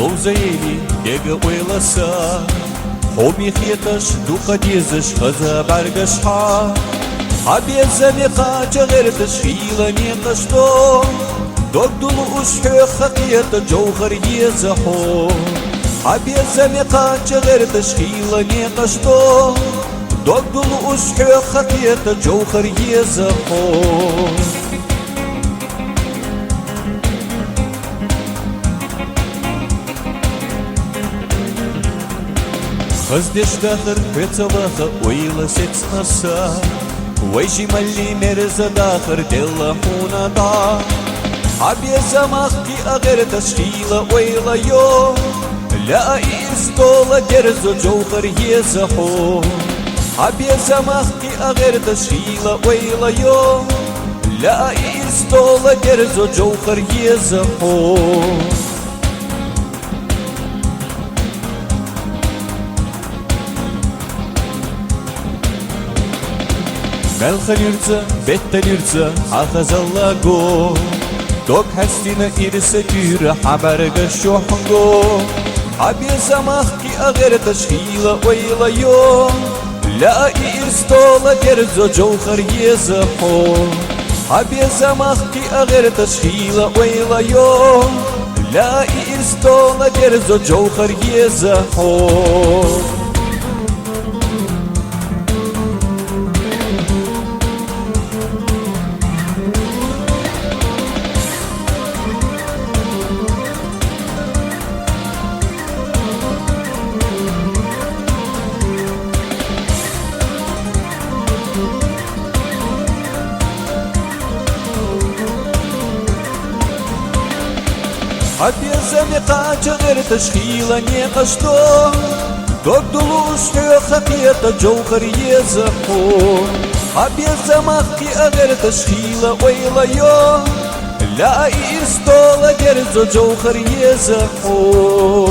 لوزيلي يجا ويلسا حومي خيتش دو خديزش خزا برقش حا عبي الزنقا جغرتش خيلاني قشتو دوك دلو أشحو خقيت جوهر يزحو عبي الزنقا جغرتش خيلاني قشتو دوك دلو أشحو خقيت جوهر يزحو خزدش داخر بيتلاخ ويلا ست نصا ويجي ملي مرز داخر دل حونا دا عبي زمخي أغير تشخيلة ويلا يو لا إستولا جرزو جوهر يزحو عبي زمخي أغير تشخيلة ويلا يو لا إستولا جرزو جوهر يزحو Melhanirza, bettanirza, hakazallago Dok hastina irsa tyra habarga shohango Habya zamahki agar tashkhila wayla yo La irstola gerzo jawhar yezaho Habya zamahki agar tashkhila wayla yo La irstola gerzo jawhar yezaho عبي الزنقا جغير تشخيلا نيقشتو دوك دلوش حيو خقية جوهر يزحو عبي الزمخي أغير تشخيلا ويلا يو لا إستولا جرزو جوهر يزحو